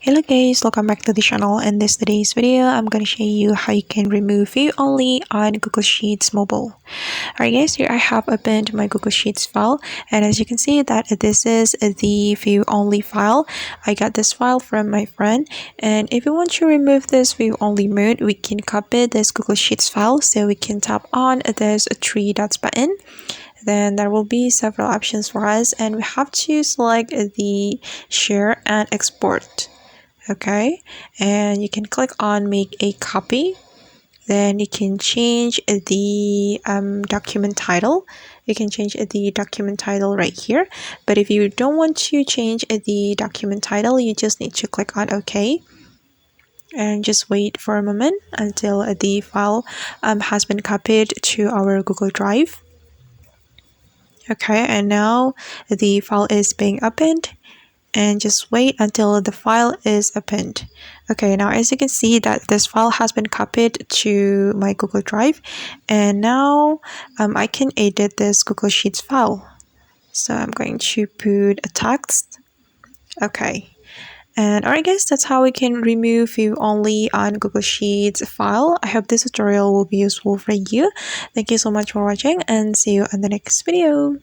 Hello guys, welcome back to the channel. In today's video, I'm going to show you how you can remove view only on Google Sheets mobile. Alright guys, here I have opened my Google Sheets file, and as you can see that this is the view only file. I got this file from my friend, and if you want to remove this view only mode, we can copy this Google Sheets file. So we can tap on this three dots button. Then there will be several options for us, and we have to select the share and export. Okay, and you can click on make a copy. Then you can change the document title. You can change the document title right here, but if you don't want to change the document title, you just need to click on OK and just wait for a moment until the file has been copied to our Google Drive. Okay, and now the file is being opened, and just wait until the file is opened. Okay, now as you can see that this file has been copied to my Google Drive, and now I can edit this Google Sheets file. So I'm going to put a text. Okay, and alright guys, that's how we can remove view only on Google Sheets file. I hope this tutorial will be useful for you. Thank you so much for watching, and see you in the next video.